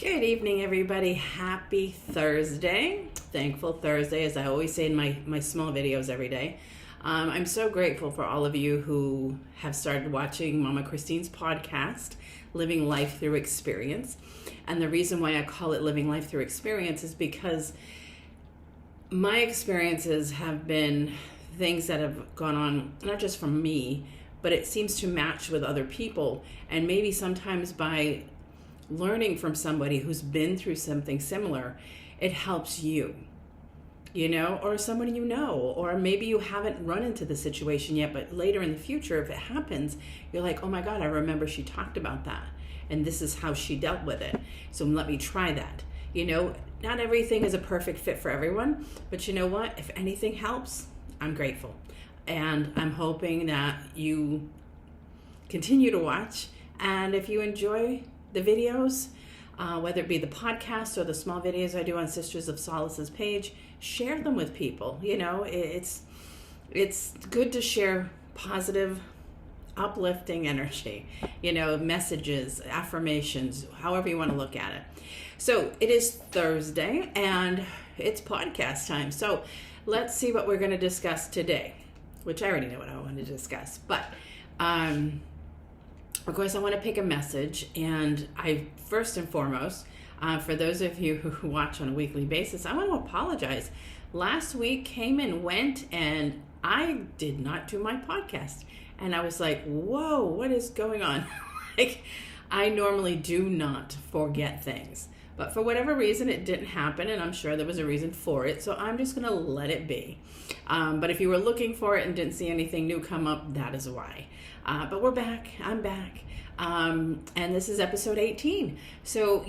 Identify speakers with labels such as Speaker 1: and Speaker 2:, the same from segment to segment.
Speaker 1: Good evening, everybody. Happy Thursday. Thankful Thursday, as I always say in my small videos every day. I'm so grateful for all of you who have started watching Mama Christine's podcast, Living Life Through Experience. And the reason why I call it Living Life Through Experience is because my experiences have been things that have gone on, not just from me, but it seems to match with other people. And maybe sometimes by learning from somebody who's been through something similar, it helps you, or someone or maybe you haven't run into the situation yet, but later in the future, if it happens, you're like, oh my God, I remember she talked about that. And this is how she dealt with it. So let me try that. Not everything is a perfect fit for everyone, but you know what? If anything helps, I'm grateful. And I'm hoping that you continue to watch. And if you enjoy the videos, whether it be the podcast or the small videos I do on Sisters of Solace's page, share them with people. It's good to share positive, uplifting energy, messages, affirmations, however you want to look at it. So it is Thursday and it's podcast time. So let's see what we're going to discuss today, which I already know what I want to discuss. But of course, I want to pick a message, and I first and foremost, for those of you who watch on a weekly basis, I want to apologize. Last week came and went, and I did not do my podcast, and I was like, whoa, what is going on? I normally do not forget things, but for whatever reason, it didn't happen, and I'm sure there was a reason for it, so I'm just going to let it be. But if you were looking for it and didn't see anything new come up, that is why. But we're back. I'm back. And this is episode 18. So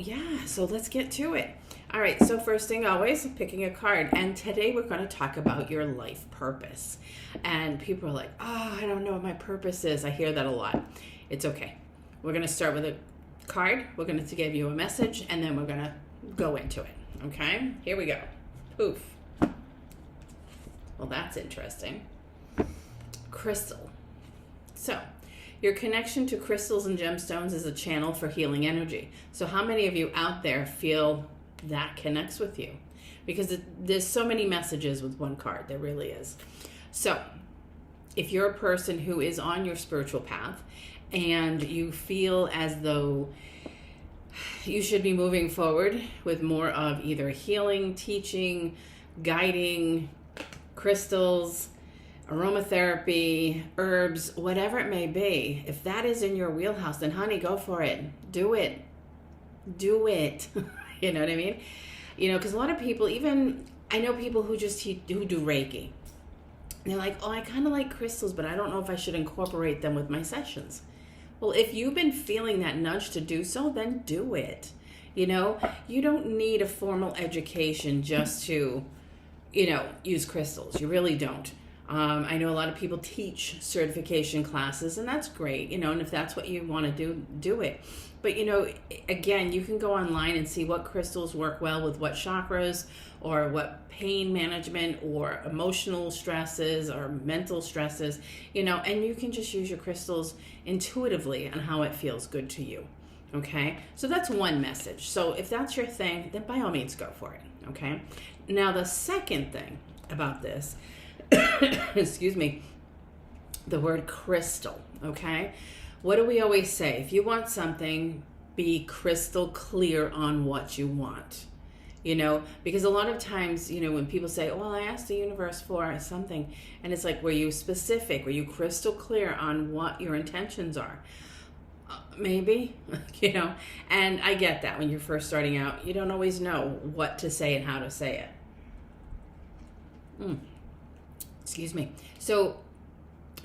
Speaker 1: let's get to it. All right. So first thing always, picking a card. And today we're going to talk about your life purpose. And people are like, oh, I don't know what my purpose is. I hear that a lot. It's okay. We're going to start with a card. We're going to give you a message, and then we're going to go into it. Okay. Here we go. Poof. Well, that's interesting. Crystal. So, your connection to crystals and gemstones is a channel for healing energy. So how many of you out there feel that connects with you? Because there's so many messages with one card. There really is. So, if you're a person who is on your spiritual path and you feel as though you should be moving forward with more of either healing, teaching, guiding, crystals, aromatherapy, herbs, whatever it may be, if that is in your wheelhouse, then honey, go for it. Do it. You know what I mean? Because a lot of people, even I know people who do Reiki. They're like, oh, I kind of like crystals, but I don't know if I should incorporate them with my sessions. Well, if you've been feeling that nudge to do so, then do it. You don't need a formal education just to, use crystals. You really don't. I know a lot of people teach certification classes, and that's great, and if that's what you want to do it. But, again, you can go online and see what crystals work well with what chakras, or what pain management or emotional stresses or mental stresses, and you can just use your crystals intuitively on how it feels good to you. Okay, so that's one message. So if that's your thing, then by all means go for it. Okay, now the second thing about this, excuse me, the word crystal. Okay, what do we always say? If you want something, be crystal clear on what you want. Because a lot of times, when people say, oh, well, I asked the universe for something, and it's like, were you specific? Were you crystal clear on what your intentions are? Maybe, and I get that when you're first starting out, you don't always know what to say and how to say it. Excuse me. So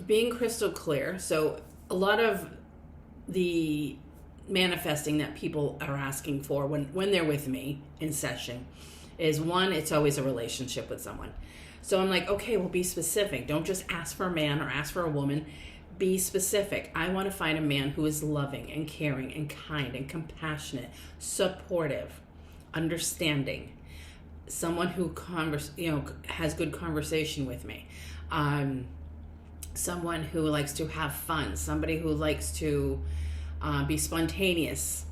Speaker 1: being crystal clear. So a lot of the manifesting that people are asking for when they're with me in session is, one, it's always a relationship with someone. So I'm like, okay, well, be specific. Don't just ask for a man or ask for a woman. Be specific. I want to find a man who is loving and caring and kind and compassionate, supportive, understanding, someone who has good conversation with me, someone who likes to have fun, somebody who likes to be spontaneous,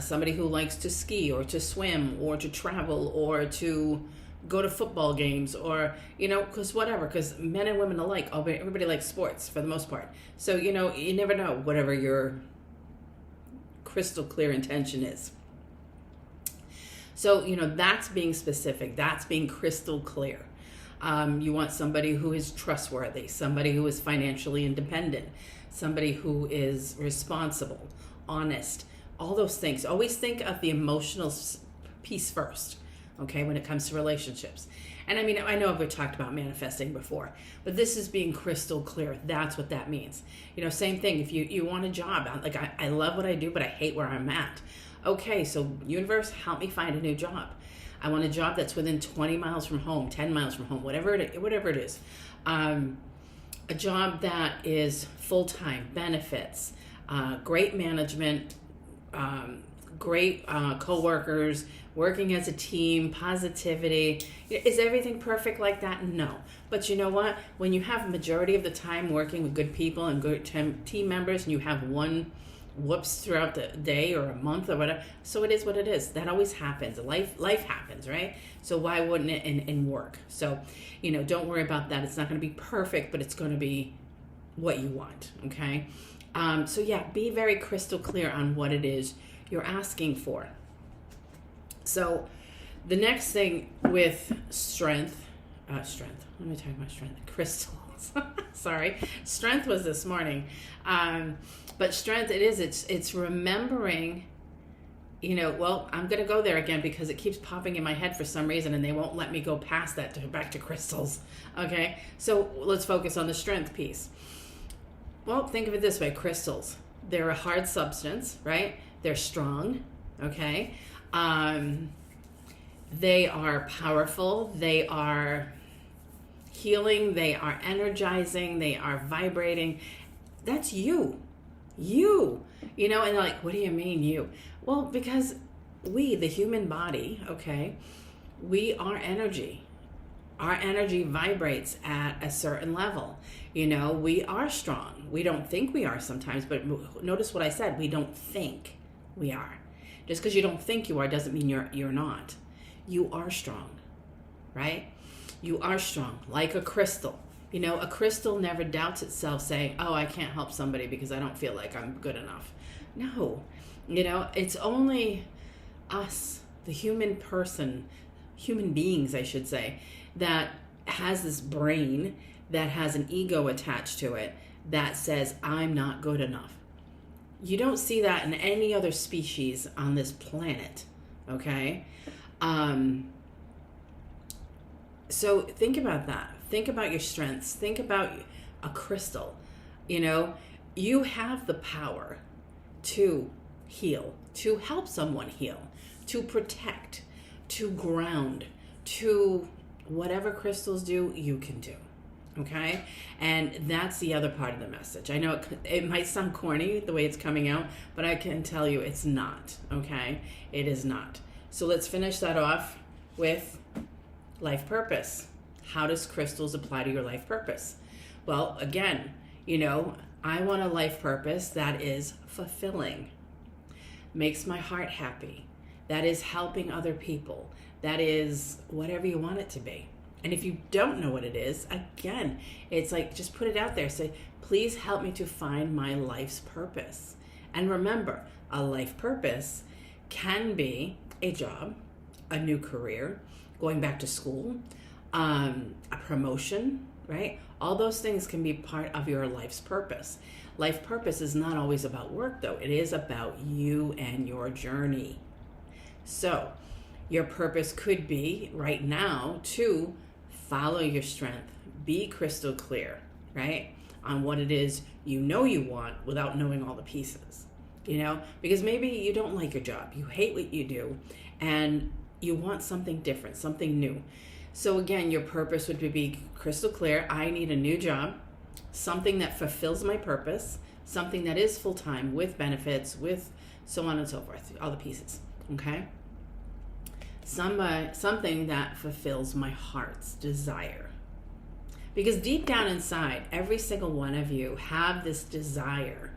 Speaker 1: somebody who likes to ski or to swim or to travel or to go to football games, or, because men and women alike, everybody likes sports for the most part. So, you never know, whatever your crystal clear intention is. So, that's being specific. That's being crystal clear. You want somebody who is trustworthy, somebody who is financially independent, somebody who is responsible, honest, all those things. Always think of the emotional piece first, okay, when it comes to relationships. And I know we've talked about manifesting before, but this is being crystal clear. That's what that means. Same thing. If you want a job, like I love what I do, but I hate where I'm at. Okay, so universe, help me find a new job. I want a job that's within 20 miles from home, 10 miles from home, whatever it is. A job that is full-time, benefits, great management, great co-workers, working as a team, positivity. Is everything perfect like that? No. But you know what? When you have majority of the time working with good people and good team members, and you have one whoops throughout the day or a month or whatever, so it is what it is. That always happens. Life happens, right? So why wouldn't it in work? So, don't worry about that. It's not going to be perfect, but it's going to be what you want, okay? So yeah, be very crystal clear on what it is you're asking for. So the next thing with strength, let me talk about strength, crystals. Sorry, strength was this morning. But strength, it's remembering, I'm going to go there again because it keeps popping in my head for some reason and they won't let me go past that back to crystals. Okay. So let's focus on the strength piece. Well, think of it this way, crystals, they're a hard substance, right? They're strong. Okay. They are powerful. They are healing. They are energizing. They are vibrating. That's you, and like, what do you mean you? Well, because we, the human body, okay, we are energy. Our energy vibrates at a certain level. We are strong. We don't think we are sometimes, but notice what I said. We don't think we are. Just because you don't think you are doesn't mean you're not. You are strong, right? You are strong, like a crystal. A crystal never doubts itself saying, oh, I can't help somebody because I don't feel like I'm good enough. No, it's only us, the human beings, I should say, that has this brain that has an ego attached to it that says, I'm not good enough. You don't see that in any other species on this planet, okay? So think about that. Think about your strengths. Think about a crystal. You have the power to heal, to help someone heal, to protect, to ground, to whatever crystals do, you can do. Okay? And that's the other part of the message. I know it might sound corny the way it's coming out, but I can tell you it's not. Okay? It is not. So let's finish that off with life purpose. How does crystals apply to your life purpose? Well, again, I want a life purpose that is fulfilling, makes my heart happy, that is helping other people, that is whatever you want it to be. And if you don't know what it is, again, it's like, just put it out there. Say, please help me to find my life's purpose. And remember, a life purpose can be a job, a new career, going back to school, a promotion, right? All those things can be part of your life's purpose. Life purpose is not always about work, though. It is about you and your journey. So your purpose could be right now to follow your strength, be crystal clear, right, on what it is you want without knowing all the pieces, because maybe you don't like your job, you hate what you do, and you want something different, something new. So again, your purpose would be crystal clear. I need a new job, something that fulfills my purpose, something that is full-time with benefits, with so on and so forth, all the pieces, okay? Something that fulfills my heart's desire. Because deep down inside, every single one of you have this desire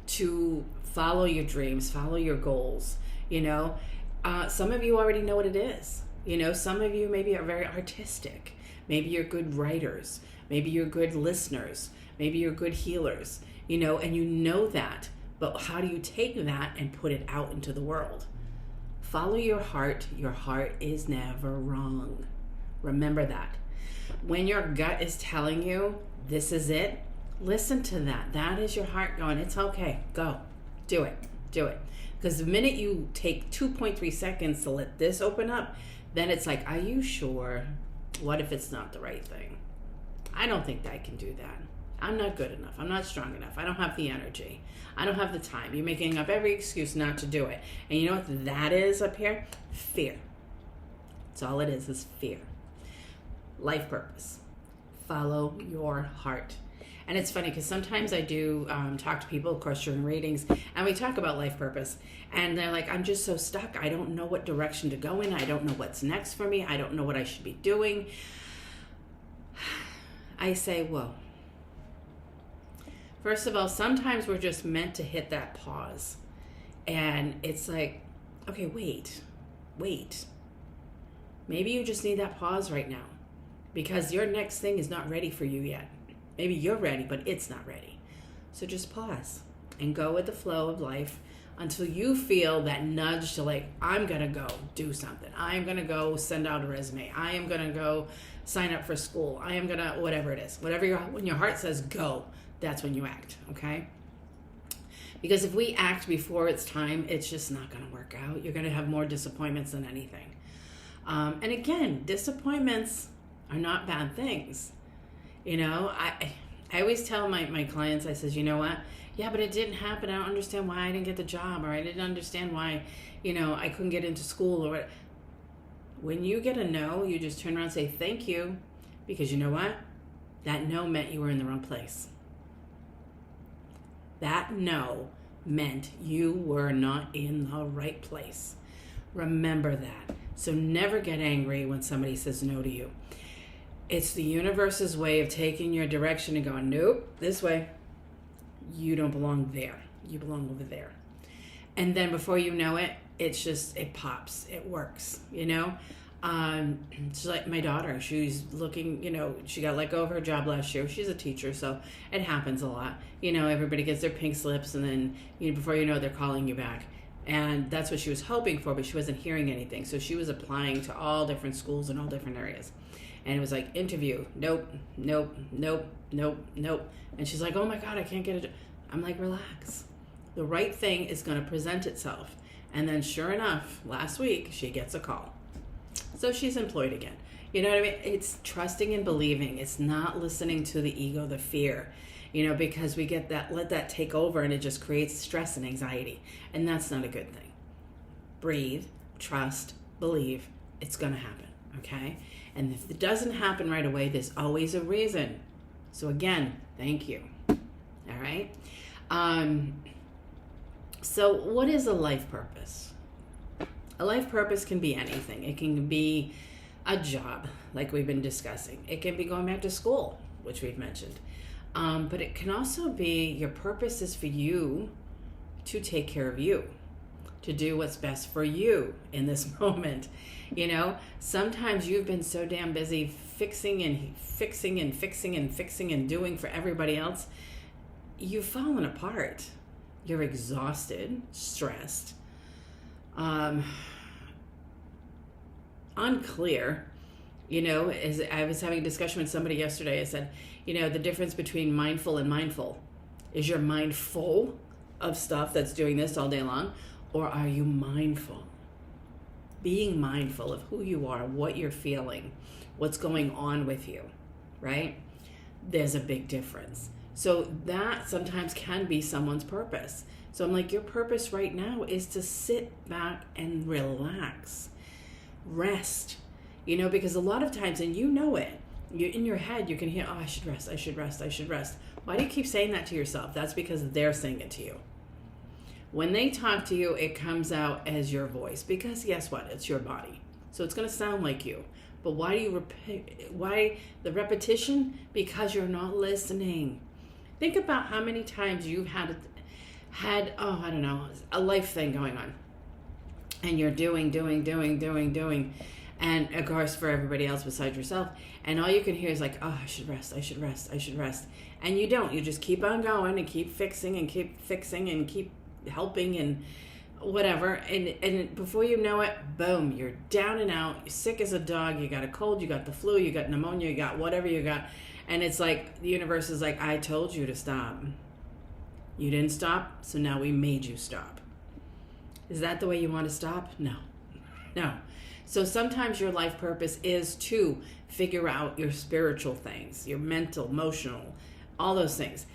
Speaker 1: to follow your dreams, follow your goals. Some of you already know what it is. Some of you maybe are very artistic. Maybe you're good writers. Maybe you're good listeners. Maybe you're good healers, and you know that. But how do you take that and put it out into the world? Follow your heart. Your heart is never wrong. Remember that. When your gut is telling you this is it, listen to that. That is your heart going, it's okay. Go. Do it. Because the minute you take 2.3 seconds to let this open up, then it's like, are you sure? What if it's not the right thing? I don't think that I can do that. I'm not good enough. I'm not strong enough. I don't have the energy. I don't have the time. You're making up every excuse not to do it. And you know what that is up here? Fear. That's all it is fear. Life purpose. Follow your heart. And it's funny because sometimes I do talk to people, of course, during readings, and we talk about life purpose. And they're like, I'm just so stuck. I don't know what direction to go in. I don't know what's next for me. I don't know what I should be doing. I say, well, first of all, sometimes we're just meant to hit that pause. And it's like, okay, wait. Maybe you just need that pause right now because your next thing is not ready for you yet. Maybe you're ready, but it's not ready. So just pause and go with the flow of life until you feel that nudge to like, I'm going to go do something. I'm going to go send out a resume. I am going to go sign up for school. I am going to, whatever it is, when your heart says go, that's when you act. Okay. Because if we act before it's time, it's just not going to work out. You're going to have more disappointments than anything. And again, disappointments are not bad things. I always tell my clients, I says, you know what? Yeah, but it didn't happen. I don't understand why I didn't get the job, or I didn't understand why, I couldn't get into school or what. When you get a no, you just turn around and say, thank you. Because you know what? That no meant you were in the wrong place. That no meant you were not in the right place. Remember that. So never get angry when somebody says no to you. It's the universe's way of taking your direction and going, nope, this way. You don't belong there. You belong over there. And then before you know it, it pops. It works, It's like my daughter. She's looking, she got let go of her job last year. She's a teacher, so it happens a lot. Everybody gets their pink slips, and then, before you know it, they're calling you back. And that's what she was hoping for, but she wasn't hearing anything. So she was applying to all different schools in all different areas. And it was like, interview, nope. And she's like, oh my God, I can't get it. I'm like, relax. The right thing is going to present itself. And then sure enough, last week, she gets a call. So she's employed again. You know what I mean? It's trusting and believing. It's not listening to the ego, the fear, because we let that take over, and it just creates stress and anxiety. And that's not a good thing. Breathe, trust, believe. It's going to happen. Okay? And if it doesn't happen right away, there's always a reason. So again, thank you. All right? So what is a life purpose? A life purpose can be anything. It can be a job, like we've been discussing. It can be going back to school, which we've mentioned. But it can also be your purpose is for you to take care of you, to do what's best for you in this moment. Sometimes you've been so damn busy fixing and doing for everybody else. You've fallen apart. You're exhausted, stressed, unclear. As I was having a discussion with somebody yesterday, I said, the difference between mindful and mindful. Is your mind full of stuff that's doing this all day long? Or are you mindful? Being mindful of who you are, what you're feeling, what's going on with you, right? There's a big difference. So that sometimes can be someone's purpose. So I'm like, your purpose right now is to sit back and relax, rest, because a lot of times, and it, you're in your head, you can hear, oh, I should rest. Why do you keep saying that to yourself? That's because they're saying it to you. When they talk to you, it comes out as your voice, because guess what? It's your body. So it's going to sound like you. But why do you repeat? Why the repetition? Because you're not listening. Think about how many times you've had had, I don't know, a life thing going on. And you're doing. And of course, for everybody else besides yourself. And all you can hear is like, oh, I should rest. And you don't. You just keep on going and keep fixing and keep helping and whatever. And before you know it, boom, you're down and out. You're sick as a dog. You got a cold. You got the flu. You got pneumonia. You got whatever you got. And it's like the universe is like, I told you to stop. You didn't stop, so now we made you stop. Is that the way you want to stop? No. So sometimes your life purpose is to figure out your spiritual things, your mental, emotional, all those things.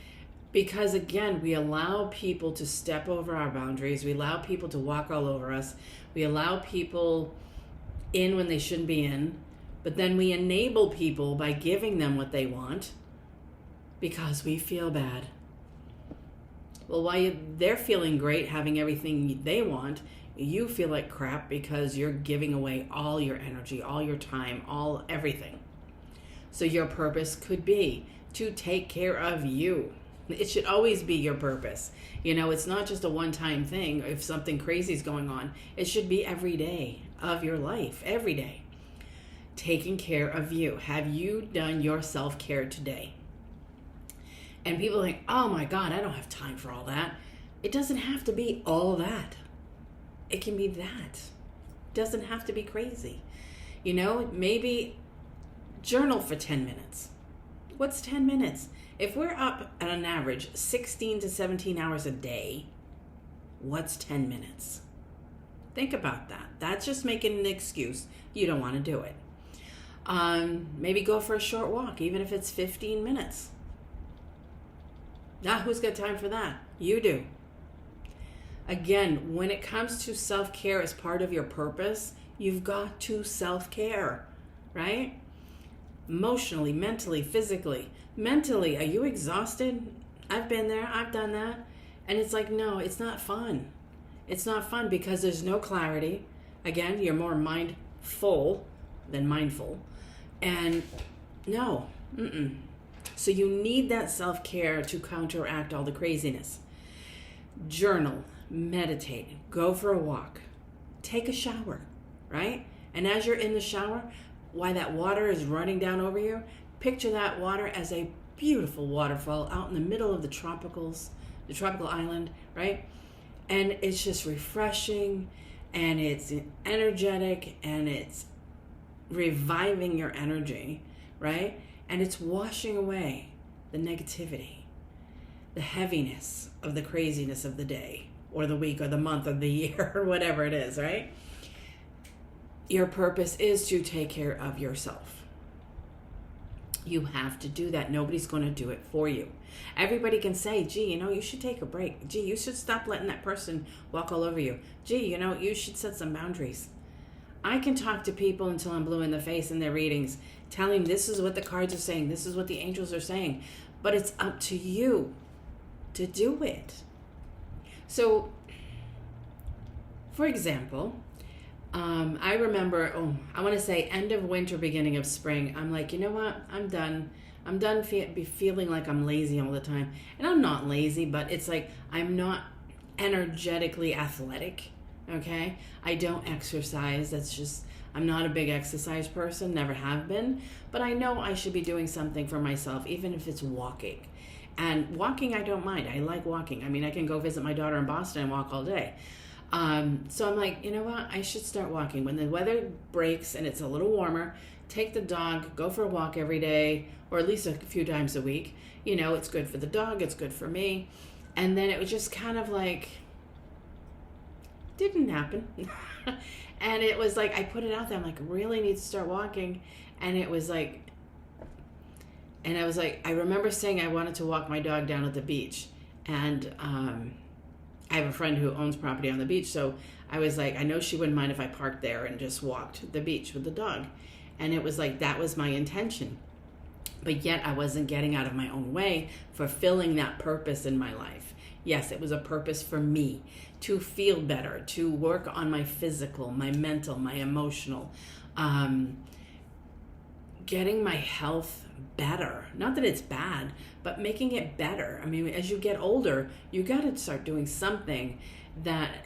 Speaker 1: Because again, we allow people to step over our boundaries. We allow people to walk all over us. We allow people in when they shouldn't be in. But then we enable people by giving them what they want because we feel bad. Well, while they're feeling great, having everything they want, you feel like crap because you're giving away all your energy, all your time, everything. So your purpose could be to take care of you. It should always be your purpose. It's not just a one-time thing. If something crazy is going on, it should be every day of your life, every day. Taking care of you. Have you done your self-care today? And people think, oh my God, I don't have time for all that. It doesn't have to be all that. It can be that. It doesn't have to be crazy. Maybe journal for 10 minutes. What's 10 minutes? If we're up at an average 16 to 17 hours a day, what's 10 minutes? Think about that. That's just making an excuse. You don't want to do it. Maybe go for a short walk, even if it's 15 minutes. Now, who's got time for that? You do. Again, when it comes to self-care as part of your purpose, you've got to self-care, right? Emotionally, mentally, physically. Mentally, are you exhausted? I've been there. I've done that. And it's like, no, it's not fun. It's not fun because there's no clarity. Again, you're more mindful than mindful. And no, So you need that self-care to counteract all the craziness. Journal, meditate, go for a walk, take a shower, right? And as you're in the shower, while that water is running down over you, picture that water as a beautiful waterfall out in the middle of the tropical island, right? And it's just refreshing and it's energetic and it's reviving your energy, right? And it's washing away the negativity, the heaviness of the craziness of the day or the week or the month or the year or whatever it is, right? Your purpose is to take care of yourself. You have to do that. Nobody's going to do it for you. Everybody can say, gee, you should take a break. Gee, you should stop letting that person walk all over you. Gee, you should set some boundaries. I can talk to people until I'm blue in the face in their readings, telling this is what the cards are saying, this is what the angels are saying, but it's up to you to do it. So, for example, I remember, I want to say end of winter, beginning of spring, I'm like, you know what, I'm done feeling like I'm lazy all the time. And I'm not lazy, but it's like I'm not energetically athletic. Okay, I don't exercise. I'm not a big exercise person, never have been, but I know I should be doing something for myself, even if it's walking. And walking, I don't mind. I like walking. I mean, I can go visit my daughter in Boston and walk all day. So I'm like, you know what? I should start walking. When the weather breaks and it's a little warmer, take the dog, go for a walk every day, or at least a few times a week. It's good for the dog, it's good for me. And then it was just kind of like, didn't happen. And it was like, I put it out there. I'm like, really need to start walking. And it was like, and I was like, I remember saying I wanted to walk my dog down at the beach. And I have a friend who owns property on the beach. So I was like, I know she wouldn't mind if I parked there and just walked the beach with the dog. And it was like, that was my intention. But yet I wasn't getting out of my own way, fulfilling that purpose in my life. Yes, it was a purpose for me to feel better, to work on my physical, my mental, my emotional, getting my health better. Not that it's bad, but making it better. I mean, as you get older, you got to start doing something that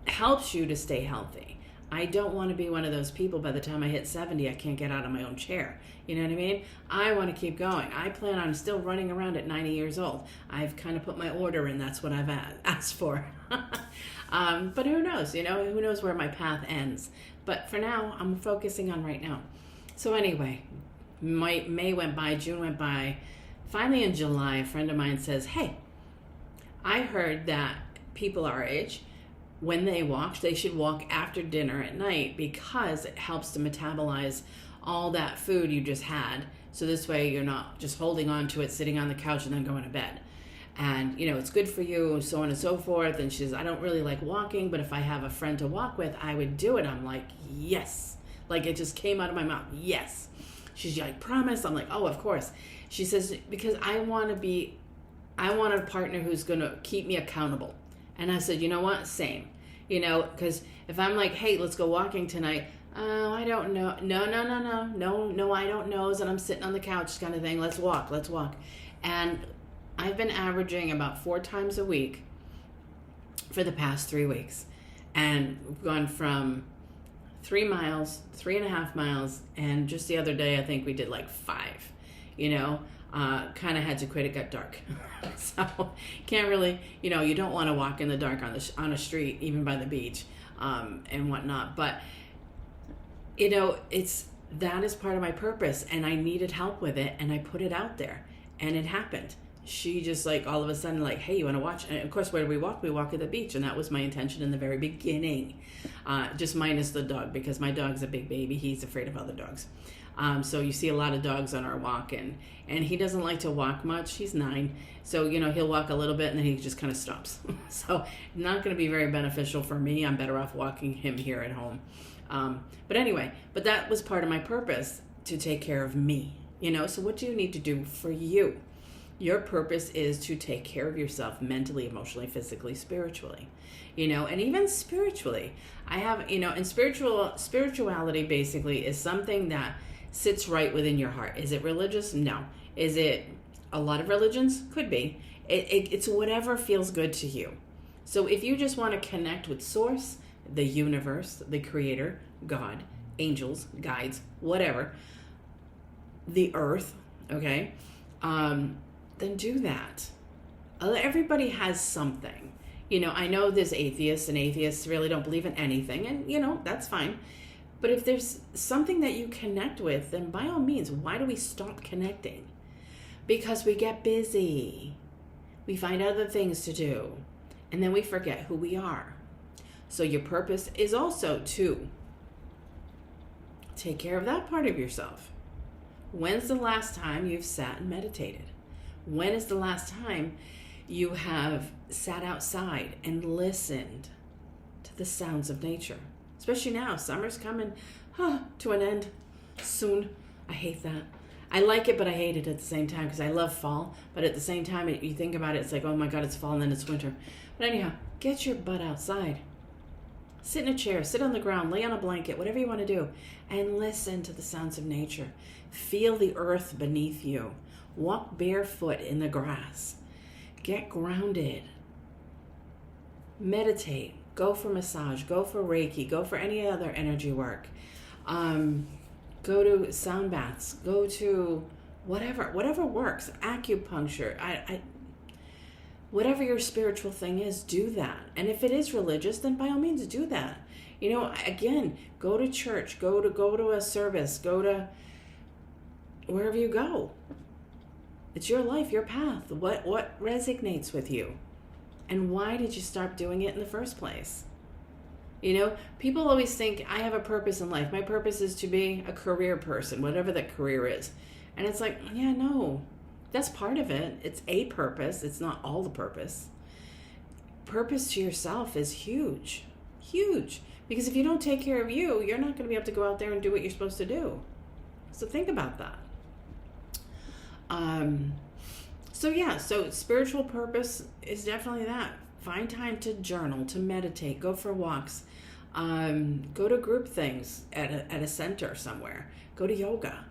Speaker 1: helps you to stay healthy. I don't want to be one of those people by the time I hit 70, I can't get out of my own chair. You know what I mean? I want to keep going. I plan on still running around at 90 years old. I've kind of put my order in. That's what I've asked for. But who knows? You know, who knows where my path ends? But for now, I'm focusing on right now. So anyway, May went by, June went by. Finally in July, a friend of mine says, hey, I heard that people our age, when they walk, they should walk after dinner at night because it helps to metabolize all that food you just had. So this way you're not just holding on to it, sitting on the couch and then going to bed. And, you know, it's good for you, so on and so forth. And she says, I don't really like walking, but if I have a friend to walk with, I would do it. I'm like, yes. Like it just came out of my mouth. Yes. She's like, promise? I'm like, oh, of course. She says, because I want a partner who's going to keep me accountable. And I said, you know what? Same. You know, because if I'm like, hey, let's go walking tonight. Oh, I don't know. No, I don't know. And I'm sitting on the couch kind of thing. Let's walk. And I've been averaging about 4 times a week for the past 3 weeks. And we've gone from 3 miles, 3.5 miles. And just the other day, I think we did like 5, you know. Kind of had to quit. It got dark. So can't really, you know, you don't want to walk in the dark on a street, even by the beach, and whatnot. But, you know, that is part of my purpose, and I needed help with it, and I put it out there, and it happened. She just like all of a sudden like, hey, you want to watch? And of course, where do we walk? We walk at the beach, and that was my intention in the very beginning, just minus the dog, because my dog's a big baby. He's afraid of other dogs. So you see a lot of dogs on our walk, and he doesn't like to walk much. He's 9. So, you know, he'll walk a little bit and then he just kind of stops. So not going to be very beneficial for me. I'm better off walking him here at home. But anyway, that was part of my purpose, to take care of me, you know. So what do you need to do for you? Your purpose is to take care of yourself mentally, emotionally, physically, spiritually, you know, and even spiritually. I have, you know, and spirituality basically is something that sits right within your heart. Is it religious? No. Is it a lot of religions? Could be. It's whatever feels good to you. So if you just want to connect with Source, the universe, the creator, God, angels, guides, whatever, the earth, okay, then do that. Everybody has something. You know, I know there's atheists, and atheists really don't believe in anything, and, you know, that's fine. But if there's something that you connect with, then by all means, why do we stop connecting? Because we get busy. We find other things to do. And then we forget who we are. So your purpose is also to take care of that part of yourself. When's the last time you've sat and meditated? When is the last time you have sat outside and listened to the sounds of nature? Especially now, summer's coming to an end soon. I hate that. I like it, but I hate it at the same time, because I love fall. But at the same time, you think about it, it's like, oh my God, it's fall and then it's winter. But anyhow, get your butt outside. Sit in a chair, sit on the ground, lay on a blanket, whatever you want to do, and listen to the sounds of nature. Feel the earth beneath you. Walk barefoot in the grass. Get grounded. Meditate. Go for massage, go for Reiki, go for any other energy work. Go to sound baths, go to whatever works, acupuncture. Whatever your spiritual thing is, do that. And if it is religious, then by all means do that. You know, again, go to church, go to a service, go to wherever you go. It's your life, your path. What resonates with you? And why did you start doing it in the first place? You know, people always think, I have a purpose in life. My purpose is to be a career person, whatever that career is. And it's like, yeah, no, that's part of it. It's a purpose. It's not all the purpose. Purpose to yourself is huge, huge. Because if you don't take care of you, you're not going to be able to go out there and do what you're supposed to do. So think about that. So spiritual purpose is definitely that. Find time to journal, to meditate, go for walks, Go to group things at a center somewhere. Go to yoga.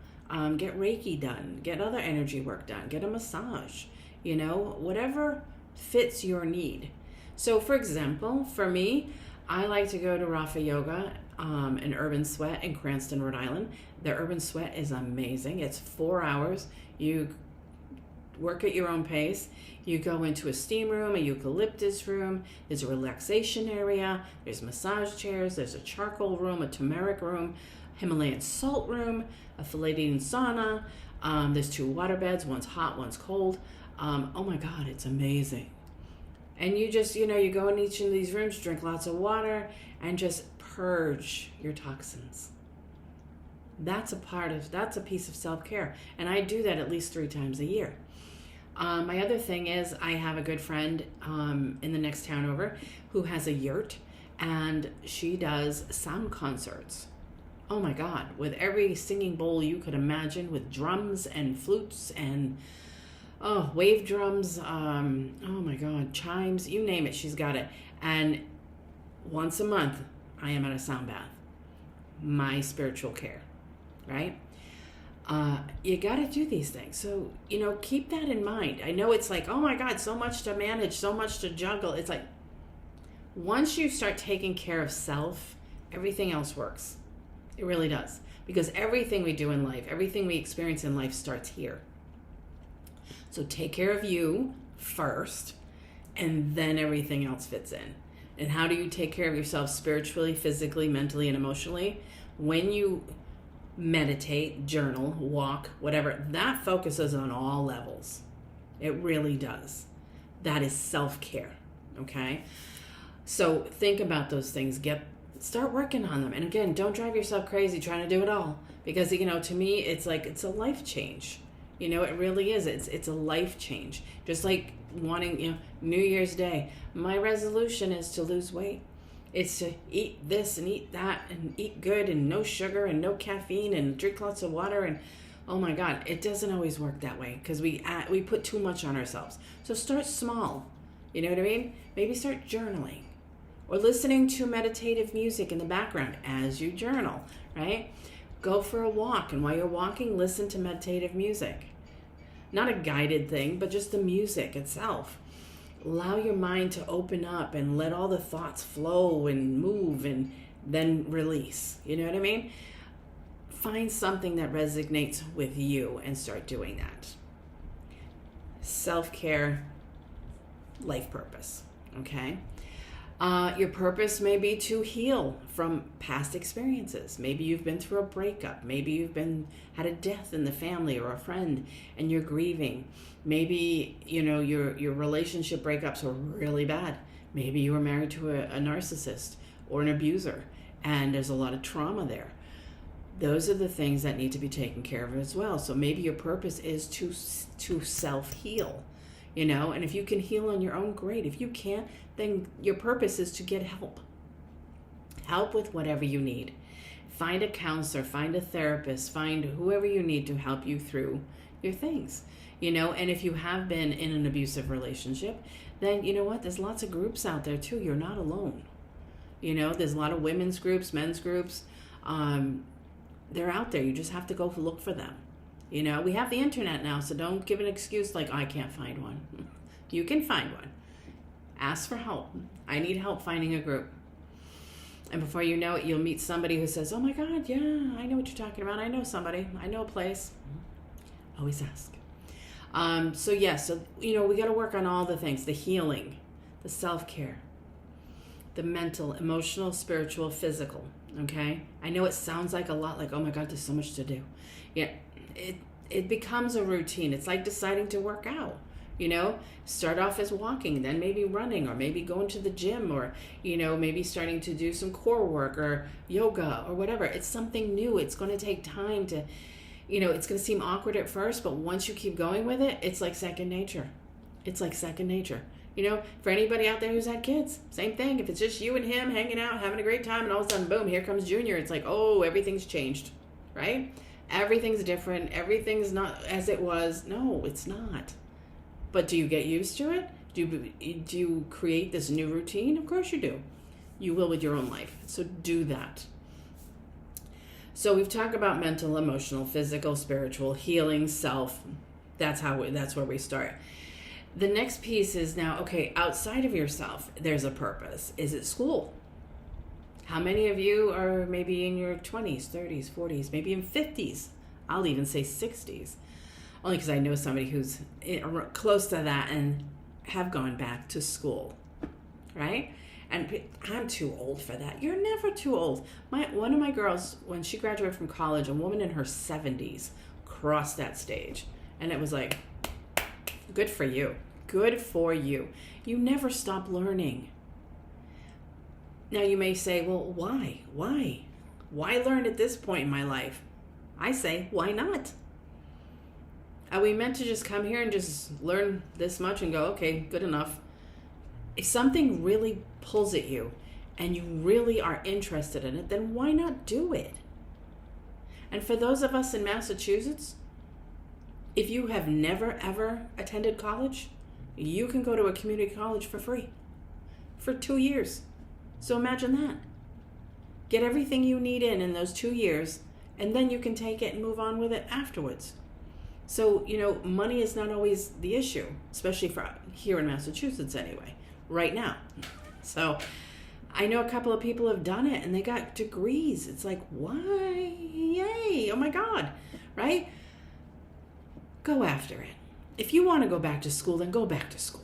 Speaker 1: Get Reiki done. Get other energy work done. Get a massage. Whatever fits your need. So, for example, for me, I like to go to Rafa Yoga and Urban Sweat in Cranston, Rhode Island. The Urban Sweat is amazing. It's 4 hours. You work at your own pace. You go into a steam room, a eucalyptus room. There's a relaxation area. There's massage chairs. There's a charcoal room, a turmeric room, Himalayan salt room, a Palladian sauna. There's 2 water beds. One's hot, one's cold. Oh my God, it's amazing. And you just, you go in each of these rooms, drink lots of water, and just purge your toxins. That's a piece of self-care. And I do that at least 3 times a year. My other thing is I have a good friend in the next town over who has a yurt, and she does sound concerts. Oh my God, with every singing bowl you could imagine, with drums and flutes and wave drums, oh my God, chimes, you name it, she's got it. And once a month, I am at a sound bath. My spiritual care, right? You got to do these things. So, keep that in mind. I know it's like, oh my God, so much to manage, so much to juggle. It's like, once you start taking care of self, everything else works. It really does. Because everything we do in life, everything we experience in life starts here. So take care of you first, and then everything else fits in. And how do you take care of yourself spiritually, physically, mentally, and emotionally? When you meditate, journal, walk, whatever, that focuses on all levels. It really does. That is self-care, okay? So think about those things. Start working on them. And again, don't drive yourself crazy trying to do it all. Because, to me, it's like, it's a life change. It really is. It's a life change. Just like wanting, New Year's Day. My resolution is to lose weight. It's to eat this and eat that and eat good and no sugar and no caffeine and drink lots of water. And oh my God, it doesn't always work that way because we put too much on ourselves. So start small. You know what I mean? Maybe start journaling or listening to meditative music in the background as you journal, right? Go for a walk, and while you're walking, listen to meditative music. Not a guided thing, but just the music itself. Allow your mind to open up and let all the thoughts flow and move and then release. You know what I mean? Find something that resonates with you and start doing that. Self-care, life purpose, okay? Your purpose may be to heal from past experiences. Maybe you've been through a breakup. Maybe you've had a death in the family or a friend and you're grieving. Maybe, your relationship breakups were really bad. Maybe you were married to a narcissist or an abuser and there's a lot of trauma there. Those are the things that need to be taken care of as well. So maybe your purpose is to self-heal. And if you can heal on your own, great. If you can't, then your purpose is to get help. Help with whatever you need. Find a counselor, find a therapist, find whoever you need to help you through your things. And if you have been in an abusive relationship, then you know what? There's lots of groups out there too. You're not alone. There's a lot of women's groups, men's groups. They're out there. You just have to go look for them. We have the internet now, so don't give an excuse like, I can't find one. You can find one. Ask for help. I need help finding a group. And before you know it, you'll meet somebody who says, oh my God, yeah, I know what you're talking about. I know somebody. I know a place. Always ask. So we got to work on all the things, the healing, the self-care, the mental, emotional, spiritual, physical, okay? I know it sounds like a lot, like, oh my God, there's so much to do. Yeah. It becomes a routine. It's like deciding to work out, start off as walking, then maybe running, or maybe going to the gym, or, maybe starting to do some core work or yoga or whatever. It's something new. It's going to take time to, it's going to seem awkward at first, but once you keep going with it, it's like second nature. It's like second nature. For anybody out there who's had kids, same thing. If it's just you and him hanging out, having a great time, and all of a sudden, boom, here comes Junior. It's like, oh, everything's changed, right? Everything's different. Everything's not as it was. No, it's not. But do you get used to it? Do you create this new routine? Of course you do. You will with your own life. So do that. So we've talked about mental, emotional, physical, spiritual, healing, self. That's where we start. The next piece is now, okay, outside of yourself, there's a purpose. Is it school? How many of you are maybe in your 20s, 30s, 40s, maybe in 50s? I'll even say 60s. Only because I know somebody who's close to that and have gone back to school, right? And I'm too old for that. You're never too old. One of my girls, when she graduated from college, a woman in her 70s crossed that stage. And it was like, good for you. Good for you. You never stop learning. Now you may say, well, why? Why learn at this point in my life? I say, why not? Are we meant to just come here and just learn this much and go, okay, good enough? If something really pulls at you and you really are interested in it, then why not do it? And for those of us in Massachusetts, if you have never ever attended college, you can go to a community college for free for 2 years. So imagine that. Get everything you need in those 2 years, and then you can take it and move on with it afterwards. So, money is not always the issue, especially for here in Massachusetts anyway, right now. So I know a couple of people have done it and they got degrees. It's like, why? Yay. Oh my God. Right? Go after it. If you want to go back to school, then go back to school.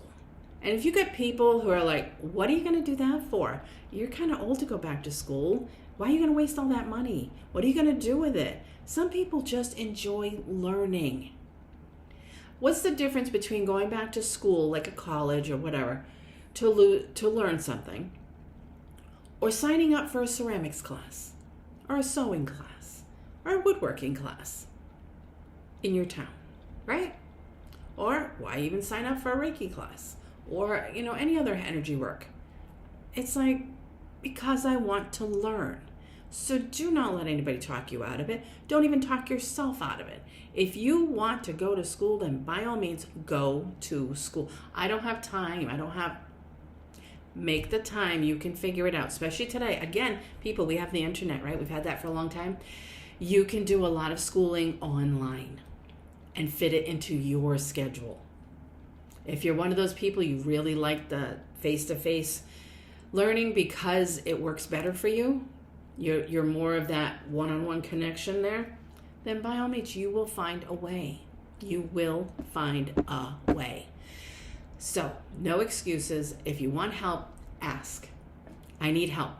Speaker 1: And if you get people who are like, what are you going to do that for? You're kind of old to go back to school. Why are you going to waste all that money? What are you going to do with it? Some people just enjoy learning. What's the difference between going back to school, like a college or whatever, to learn something, or signing up for a ceramics class, or a sewing class, or a woodworking class in your town, right? Or why even sign up for a Reiki class, or any other energy work? It's like, because I want to learn. So do not let anybody talk you out of it. Don't even talk yourself out of it. If you want to go to school, then by all means, go to school. I don't have time. Make the time. You can figure it out, especially today. Again, people, we have the internet, right? We've had that for a long time. You can do a lot of schooling online and fit it into your schedule. If you're one of those people, you really like the face-to-face learning because it works better for you, you're more of that one-on-one connection there, then by all means, you will find a way. You will find a way. So, no excuses. If you want help, ask. I need help.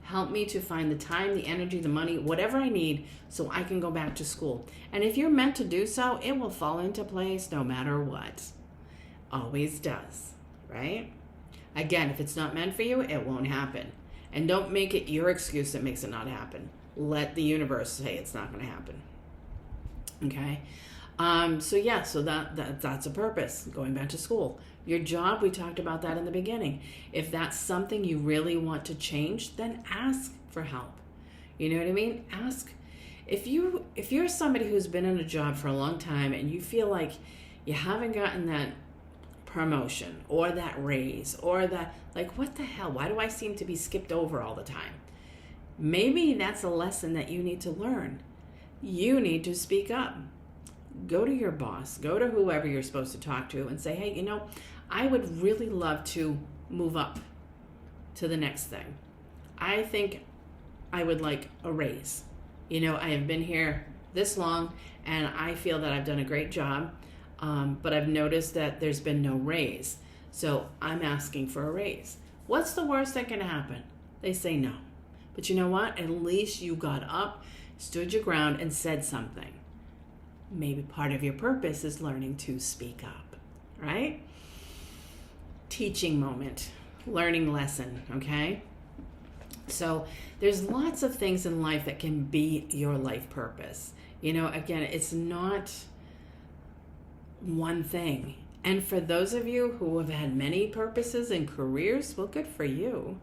Speaker 1: Help me to find the time, the energy, the money, whatever I need so I can go back to school. And if you're meant to do so, it will fall into place no matter what. Always does, right? Again, if it's not meant for you, it won't happen. And don't make it your excuse that makes it not happen. Let the universe say it's not going to happen. Okay? So that's a purpose, going back to school. Your job, we talked about that in the beginning. If that's something you really want to change, then ask for help. You know what I mean? Ask. If you're somebody who's been in a job for a long time and you feel like you haven't gotten that promotion or that raise or that, like, what the hell? Why do I seem to be skipped over all the time? Maybe that's a lesson that you need to learn. You need to speak up. Go to your boss, go to whoever you're supposed to talk to and say, hey, I would really love to move up to the next thing. I think I would like a raise. I have been here this long and I feel that I've done a great job, but I've noticed that there's been no raise. So I'm asking for a raise. What's the worst that can happen? They say no. But you know what? At least you got up, stood your ground, and said something. Maybe part of your purpose is learning to speak up, right? Teaching moment, learning lesson, okay? So there's lots of things in life that can be your life purpose. Again, it's not one thing. And for those of you who have had many purposes and careers, well, good for you.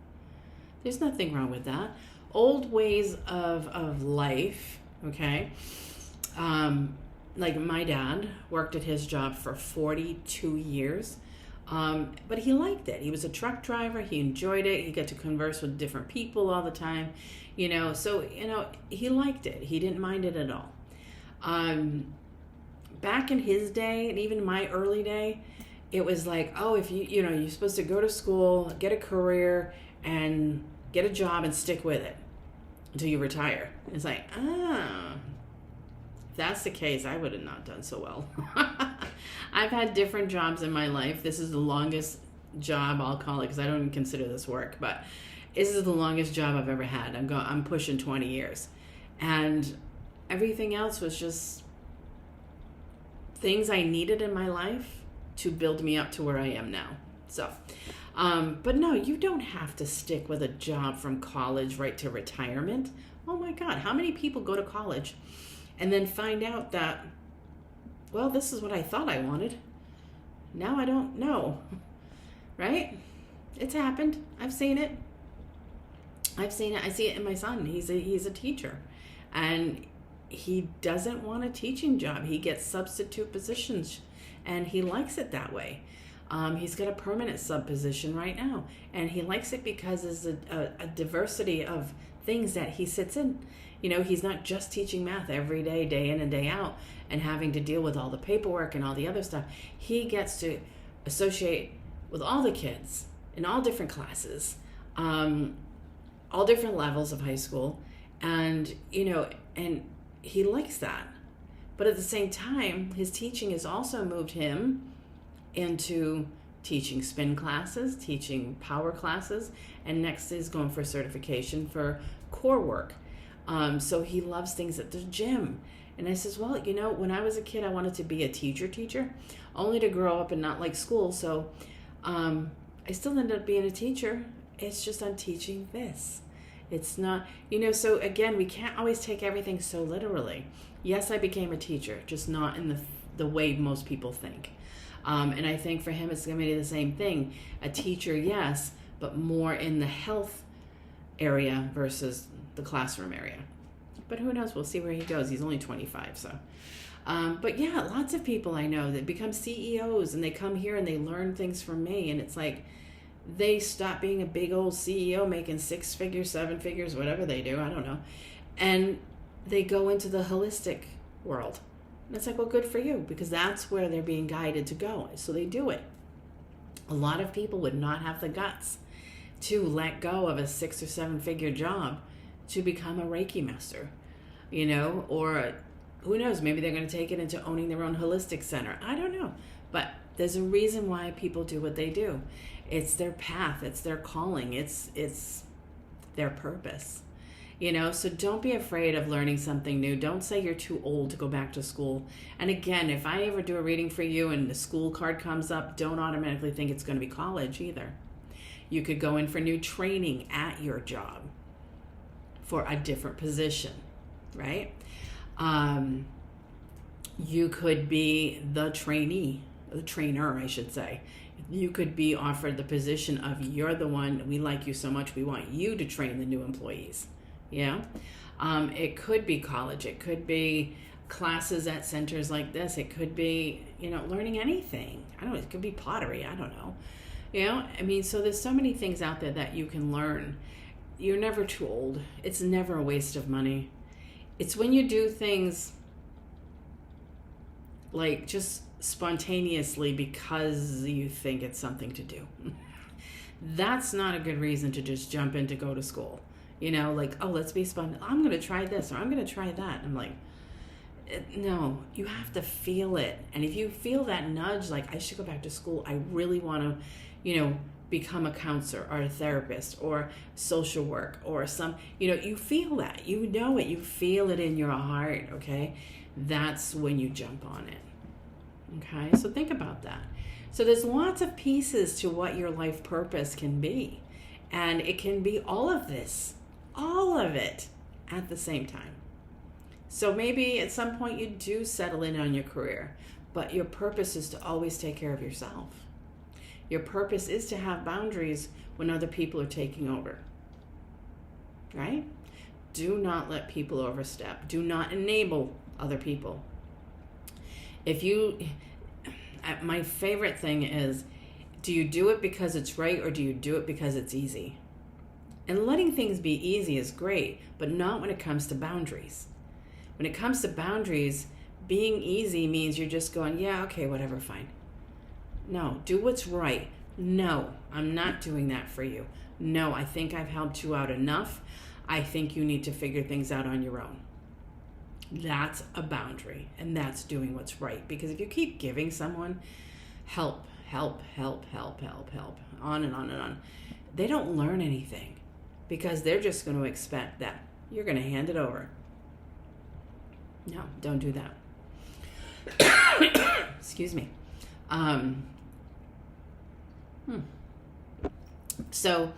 Speaker 1: There's nothing wrong with that. Old ways of life, okay? Like my dad worked at his job for 42 years. But he liked it. He was a truck driver. He enjoyed it. He got to converse with different people all the time, so, he liked it. He didn't mind it at all. Back in his day, and even my early day, it was like, oh, if you're supposed to go to school, get a career, and get a job and stick with it until you retire. It's like, if that's the case, I would have not done so well. I've had different jobs in my life. This is the longest job, I'll call it, because I don't even consider this work, but this is the longest job I've ever had. I'm pushing 20 years. And everything else was just things I needed in my life to build me up to where I am now. So, but no, you don't have to stick with a job from college right to retirement. Oh my God, how many people go to college and then find out that, well, this is what I thought I wanted. Now I don't know, right? It's happened. I've seen it. I see it in my son. He's a teacher, and he doesn't want a teaching job. He gets substitute positions, and he likes it that way. He's got a permanent sub position right now, and he likes it because there's a diversity of things that he sits in. He's not just teaching math every day, day in and day out, and having to deal with all the paperwork and all the other stuff. He gets to associate with all the kids in all different classes, all different levels of high school, and he likes that. But at the same time, his teaching has also moved him into teaching spin classes, teaching power classes, and next is going for certification for core work. So he loves things at the gym. And I says, well, when I was a kid, I wanted to be a teacher, only to grow up and not like school. So I still ended up being a teacher. It's just I'm teaching this. It's not, so again, we can't always take everything so literally. Yes, I became a teacher, just not in the way most people think. And I think for him, it's going to be the same thing. A teacher, yes, but more in the health area versus the classroom area. But who knows? We'll see where he goes. He's only 25, so. But yeah, lots of people I know that become CEOs, and they come here and they learn things from me, and it's like they stop being a big old CEO making 6 figures, 7 figures, whatever they do, I don't know, and they go into the holistic world. And it's like, well, good for you, because that's where they're being guided to go. So they do it. A lot of people would not have the guts to let go of a 6 or 7 figure job to become a Reiki master, or who knows, maybe they're going to take it into owning their own holistic center. I don't know. But there's a reason why people do what they do. It's their path. It's their calling. It's their purpose. So don't be afraid of learning something new. Don't say you're too old to go back to school. And again, if I ever do a reading for you and the school card comes up, don't automatically think it's going to be college either. You could go in for new training at your job for a different position, right? You could be the trainee, the trainer, I should say. You could be offered the position of, you're the one, we like you so much, we want you to train the new employees. Yeah. It could be college. It could be classes at centers like this. It could be, learning anything. I don't know. It could be pottery. I don't know. So there's so many things out there that you can learn. You're never too old. It's never a waste of money. It's when you do things like just spontaneously because you think it's something to do. That's not a good reason to just jump in to go to school. Like, oh, let's be spontaneous. I'm going to try this or I'm going to try that. I'm like, no, you have to feel it. And if you feel that nudge, like, I should go back to school, I really want to, become a counselor or a therapist or social work or you feel that, it, you feel it in your heart. Okay. That's when you jump on it. Okay. So think about that. So there's lots of pieces to what your life purpose can be. And it can be all of it at the same time. So maybe at some point you do settle in on your career, but your purpose is to always take care of yourself. Your purpose is to have boundaries when other people are taking over, right? Do not let people overstep. Do not enable other people. My favorite thing is, Do you do it because it's right, or do you do it because it's easy? And letting things be easy is great, but not when it comes to boundaries. When it comes to boundaries, being easy means you're just going, yeah, okay, whatever, fine. No, do what's right. No, I'm not doing that for you. No, I think I've helped you out enough. I think you need to figure things out on your own. That's a boundary, and that's doing what's right. Because if you keep giving someone help, on and on and on, they don't learn anything, because they're just going to expect that you're going to hand it over. No, don't do that. Excuse me. So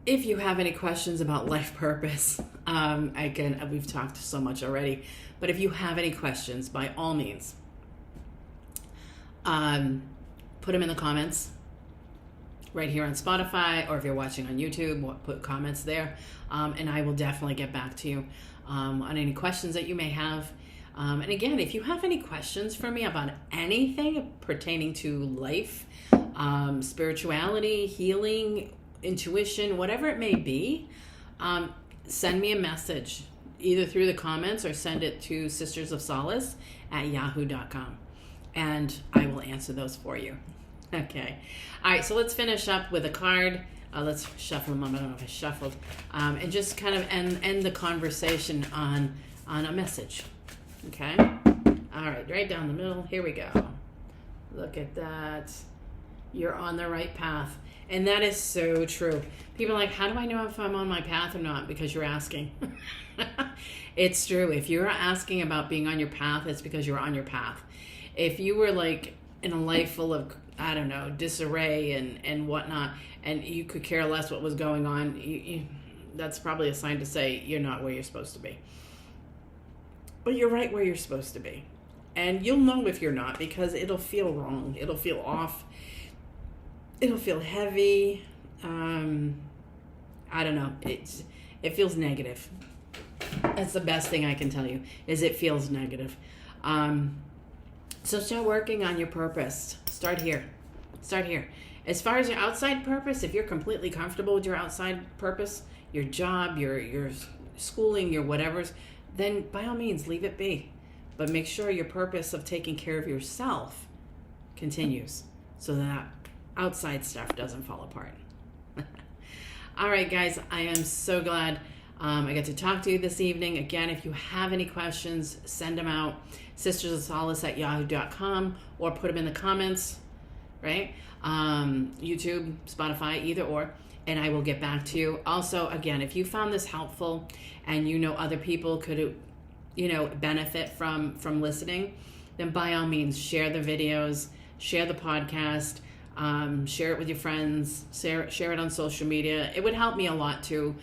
Speaker 1: if you have any questions about life purpose, we've talked so much already, but if you have any questions, by all means, put them in the comments right here on Spotify, or if you're watching on YouTube, put comments there, and I will definitely get back to you on any questions that you may have. And again, if you have any questions for me about anything pertaining to life, spirituality, healing, intuition, whatever it may be, send me a message either through the comments, or send it to sistersofsolace@yahoo.com, and I will answer those for you. Okay. All right, so let's finish up with a card. Let's shuffle them. I don't know if I shuffled. And just kind of end the conversation on a message. Okay? All right, right down the middle. Here we go. Look at that. You're on the right path. And that is so true. People are like, how do I know if I'm on my path or not? Because you're asking. It's true. If you're asking about being on your path, it's because you're on your path. If you were like in a life full of, I don't know, disarray and whatnot, and you could care less what was going on, that's probably a sign to say you're not where you're supposed to be. But you're right where you're supposed to be. And you'll know if you're not, because it'll feel wrong. It'll feel off. It'll feel heavy. I don't know. It feels negative. That's the best thing I can tell you, is it feels negative. So start working on your purpose. Start here. As far as your outside purpose, if you're completely comfortable with your outside purpose, your job, your schooling, your whatever's, then by all means, leave it be. But make sure your purpose of taking care of yourself continues, so that outside stuff doesn't fall apart. All right, guys, I am so glad I got to talk to you this evening. Again, if you have any questions, send them out, sistersofsolace@yahoo.com, or put them in the comments, right? YouTube, Spotify, either or, and I will get back to you. Also, again, if you found this helpful and you know other people could, benefit from listening, then by all means, share the videos, share the podcast, share it with your friends, share it on social media. It would help me a lot to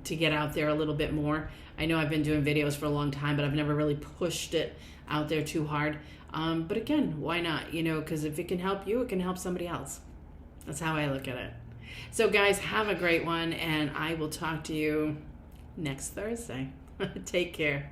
Speaker 1: get out there a little bit more. I know I've been doing videos for a long time, but I've never really pushed it out there too hard. But again, why not? Because if it can help you, it can help somebody else. That's how I look at it. So guys, have a great one, and I will talk to you next Thursday. Take care.